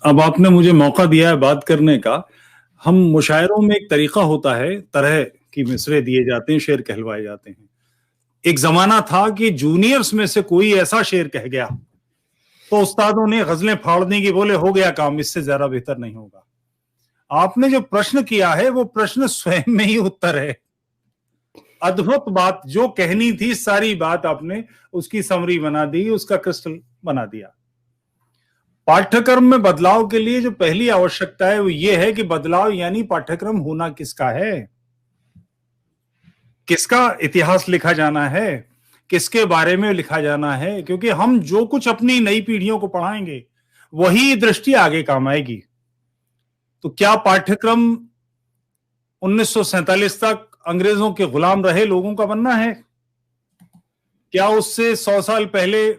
अब आपने मुझे मौका दिया है बात करने का। हम मुशायरों में एक तरीका होता है, तरह की मिसरे दिए जाते हैं, शेर कहलवाए जाते हैं। एक ज़माना था कि जूनियर्स में से कोई ऐसा शेर कह गया, तो उस्तादों ने गज़लें फाड़ दी कि बोले हो गया काम, इससे ज़्यादा बेहतर नहीं होगा। आपने जो प्रश्न किया है, वो प्रश्न स्वयं में ही उत्तर है। अद्भुत बात, जो कहनी थी सारी बात आपने उसकी समरी बना दी, उसका क्रिस्टल बना दिया। पाठ्यक्रम में बदलाव के लिए जो पहली आवश्यकता है वो ये है कि बदलाव यानी पाठ्यक्रम होना किसका है, किसका इतिहास लिखा जाना है, किसके बारे में लिखा जाना है। क्योंकि हम जो कुछ अपनी नई पीढ़ियों को पढ़ाएंगे वही दृष्टि आगे काम आएगी। तो क्या पाठ्यक्रम 1947 तक अंग्रेजों के गुलाम रहे लोगों का बनना है? क्या उससे 100 साल पहले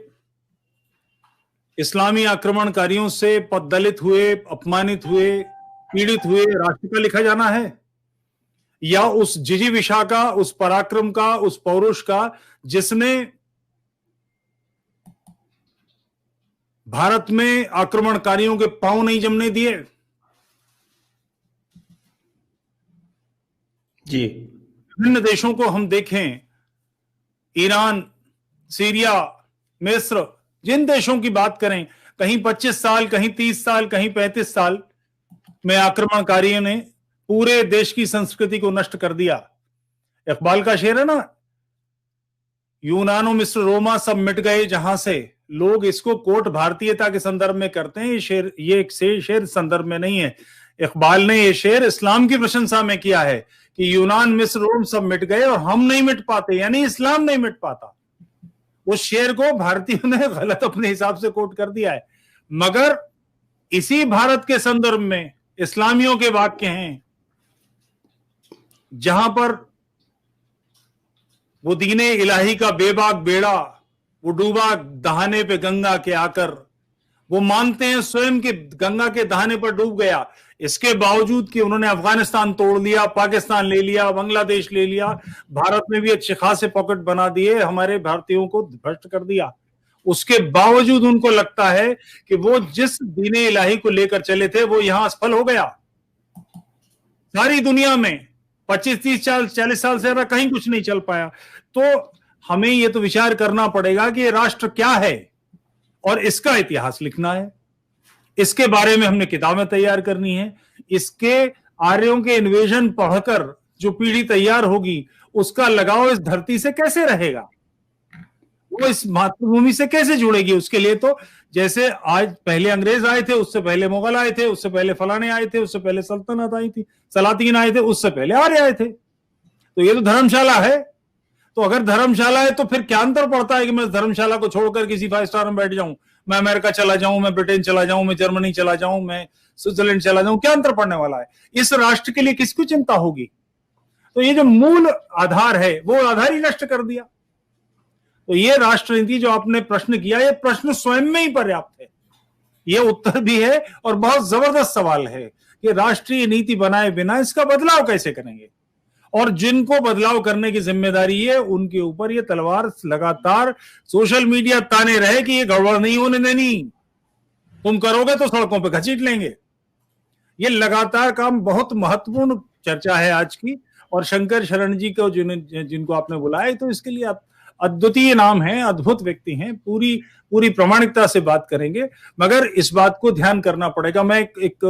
इस्लामी आक्रमणकारियों से पददलित हुए, अपमानित हुए, पीड़ित हुए राष्ट्र का लिखा जाना है? या उस जिजीविषा का, उस पराक्रम का, उस पौरुष का जिसने भारत में आक्रमणकारियों के पांव नहीं जमने दिए? जी, विभिन्न देशों को हम देखें, ईरान, सीरिया, मिस्र, जिन देशों की बात करें, कहीं 25 साल, कहीं 30 साल, कहीं 35 साल में आक्रमणकारियों ने पूरे देश की संस्कृति को नष्ट कर दिया। इकबाल का शेर है ना, यूनानो मिस्र रोमा सब मिट गए जहां से। लोग इसको कोट भारतीयता के संदर्भ में करते हैं। ये एक शेर संदर्भ में नहीं है। इकबाल ने ये शेर इस्लाम की प्रशंसा में किया है कि यूनान मिस्र रोम सब मिट गए और हम नहीं मिट पाते, यानी इस्लाम नहीं मिट पाता। उस शेर को भारतीयों ने गलत अपने हिसाब से कोट कर दिया है। मगर इसी भारत के संदर्भ में इस्लामियों के वाक्य हैं, जहां पर वो दीने इलाही का बेबाक बेड़ा, वो डूबा दहाने पे गंगा के आकर, वो मानते हैं स्वयं के गंगा के दहाने पर डूब गया। इसके बावजूद कि उन्होंने अफगानिस्तान तोड़ लिया, पाकिस्तान ले लिया, बांग्लादेश ले लिया, भारत में भी अच्छे खासे पॉकेट बना दिए, हमारे भारतीयों को भ्रष्ट कर दिया, उसके बावजूद उनको लगता है कि वो जिस दीने इलाही को लेकर चले थे वो यहां असफल हो गया। सारी दुनिया में 25, 30, 40 साल से ज्यादा कहीं कुछ नहीं चल पाया। तो हमें ये तो विचार करना पड़ेगा कि ये राष्ट्र क्या है और इसका इतिहास लिखना है। इसके बारे में हमने किताबें तैयार करनी है। इसके आर्यों के इन्वेजन पढ़कर जो पीढ़ी तैयार होगी उसका लगाव इस धरती से कैसे रहेगा, वो इस मातृभूमि से कैसे जुड़ेगी। उसके लिए तो जैसे आज पहले अंग्रेज आए थे, उससे पहले मुगल आए थे, उससे पहले फलाने आए थे, उससे पहले सल्तनत आई थी, सलातीन आए थे, उससे पहले आर्य आए थे। तो ये तो धर्मशाला है। तो अगर धर्मशाला है तो फिर क्या अंतर पड़ता है कि मैं धर्मशाला को छोड़कर किसी 5 स्टार में बैठ जाऊं, मैं अमेरिका चला जाऊं, मैं ब्रिटेन चला जाऊं, मैं जर्मनी चला जाऊं, मैं स्विट्जरलैंड चला जाऊं, क्या अंतर पड़ने वाला है? इस राष्ट्र के लिए किसको चिंता होगी? तो ये जो मूल आधार है वो आधार ही नष्ट कर दिया। तो ये राष्ट्र नीति जो आपने प्रश्न किया, ये प्रश्न स्वयं में ही पर्याप्त है। ये उत्तर भी है और बहुत जबरदस्त सवाल है कि राष्ट्रीय नीति बनाए बिना इसका बदलाव कैसे करेंगे। और जिनको बदलाव करने की जिम्मेदारी है उनके ऊपर ये तलवार लगातार सोशल मीडिया ताने रहे कि ये गड़बड़ नहीं होने देनी, तुम करोगे तो सड़कों पे घसीट लेंगे। ये लगातार काम बहुत महत्वपूर्ण चर्चा है आज की। और शंकर शरण जी को जिनको आपने बुलाया, तो इसके लिए आप अद्वितीय नाम है, अद्भुत व्यक्ति हैं, पूरी प्रामाणिकता से बात करेंगे। मगर इस बात को ध्यान करना पड़ेगा। मैं एक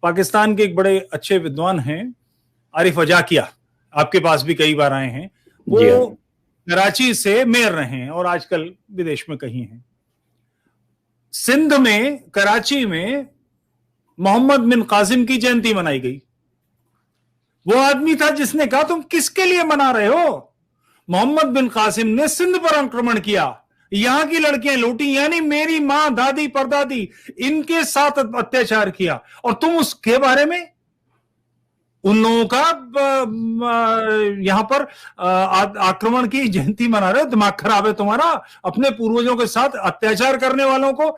पाकिस्तान के एक बड़े अच्छे विद्वान हैं, आरिफ अजाकिया, आपके पास भी कई बार आए हैं। वो कराची से मेयर रहे हैं और आजकल विदेश में कहीं हैं। सिंध में, कराची में मोहम्मद बिन कासिम की जयंती मनाई गई। वो आदमी था जिसने कहा तुम किसके लिए मना रहे हो? मोहम्मद बिन कासिम ने सिंध पर आक्रमण किया, यहां की लड़कियां लूटी, यानी मेरी मां, दादी, परदादी, इनके साथ अत्याचार किया, और तुम उसके बारे में उन लोगों का यहां पर आक्रमण की जयंती मना रहे हो? दिमाग खराब है तुम्हारा? अपने पूर्वजों के साथ अत्याचार करने वालों को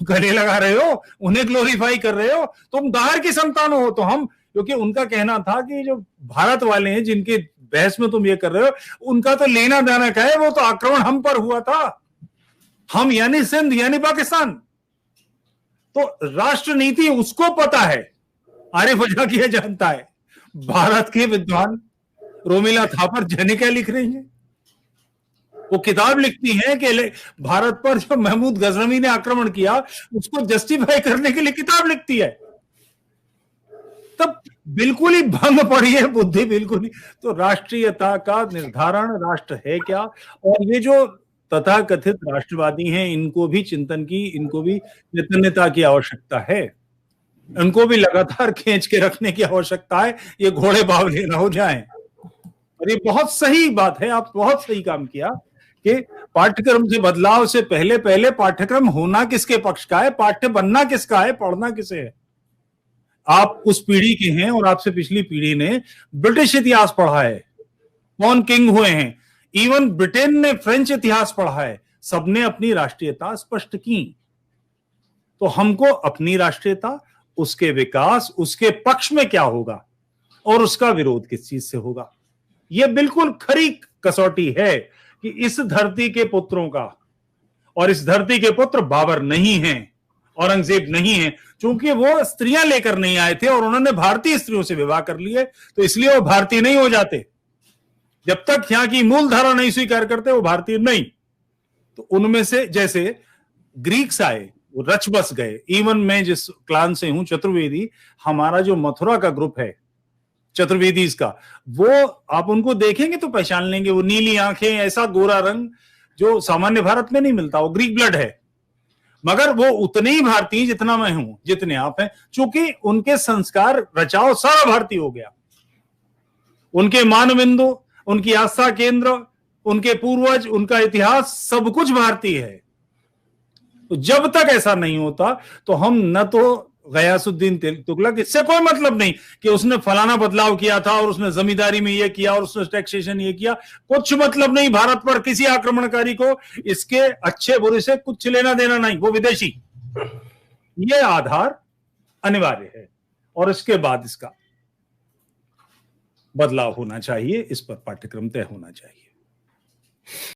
गले लगा रहे हो, उन्हें ग्लोरीफाई कर रहे हो। तुम दाहर की संतान हो। तो हम, क्योंकि उनका कहना था कि जो भारत वाले हैं जिनके बहस में तुम ये कर रहे हो, उनका तो लेना देना क्या है, वो तो आक्रमण हम पर हुआ था। हम यानी सिंध यानी पाकिस्तान। तो राष्ट्र नीति उसको पता है, आरिफ वजाक ये जानता है। भारत के विद्वान रोमिला थापर जाने क्या लिख रही है, वो किताब लिखती हैं कि भारत पर जो महमूद गजनवी ने आक्रमण किया उसको जस्टिफाई करने के लिए किताब लिखती है। तब बिल्कुल ही भंग पड़ी है बुद्धि, बिल्कुल ही। तो राष्ट्रीयता का निर्धारण राष्ट्र है क्या, और ये जो तथाकथित राष्ट्रवादी हैं इनको भी चिंतन की, इनको भी चैतन्यता की आवश्यकता है, इनको भी लगातार खींच के रखने की आवश्यकता है, ये घोड़े बावले ना हो जाएं। और ये बहुत सही बात है, आप बहुत सही काम किया कि पाठ्यक्रम से बदलाव से पहले पहले पाठ्यक्रम होना किसके पक्ष का है, पाठ्य बनना किसका है, पढ़ना किसे है। आप उस पीढ़ी के हैं और आपसे पिछली पीढ़ी ने ब्रिटिश इतिहास पढ़ा है, कौन किंग हुए हैं, इवन ब्रिटेन ने फ्रेंच इतिहास पढ़ा है, सबने अपनी राष्ट्रीयता स्पष्ट की। तो हमको अपनी राष्ट्रीयता, उसके विकास, उसके पक्ष में क्या होगा और उसका विरोध किस चीज से होगा, यह बिल्कुल खरी कसौटी है कि इस धरती के पुत्रों का, और इस धरती के पुत्र बाबर नहीं हैं, औरंगजेब नहीं है, क्योंकि वो स्त्रियां लेकर नहीं आए थे और उन्होंने भारतीय स्त्रियों से विवाह कर लिए, तो इसलिए वो भारतीय नहीं हो जाते। जब तक यहां की मूल धारा नहीं स्वीकार करते वो भारतीय नहीं। तो उनमें से जैसे ग्रीक्स आए, वो रच बस गए। इवन मैं जिस क्लान से हूं, चतुर्वेदी, हमारा जो मथुरा का ग्रुप है चतुर्वेदीज का, वो आप उनको देखेंगे तो पहचान लेंगे, वो नीली आंखें, ऐसा गोरा रंग जो सामान्य भारत में नहीं मिलता, वो ग्रीक ब्लड है, मगर वो उतने ही भारतीय जितना मैं हूं, जितने आप हैं, क्योंकि उनके संस्कार रचाव सारा भारतीय हो गया। उनके मानबिंदु, उनकी आस्था केंद्र, उनके पूर्वज, उनका इतिहास, सब कुछ भारतीय है। तो जब तक ऐसा नहीं होता तो हम न तो गयासुद्दीन तुगलक, इससे कोई मतलब नहीं कि उसने फलाना बदलाव किया था और उसने जमींदारी में ये किया और उसने टैक्सेशन ये किया, कुछ मतलब नहीं। भारत पर किसी आक्रमणकारी को इसके अच्छे बुरे से कुछ लेना देना नहीं, वो विदेशी। ये आधार अनिवार्य है और इसके बाद इसका बदलाव होना चाहिए, इस पर पाठ्यक्रम तय होना चाहिए।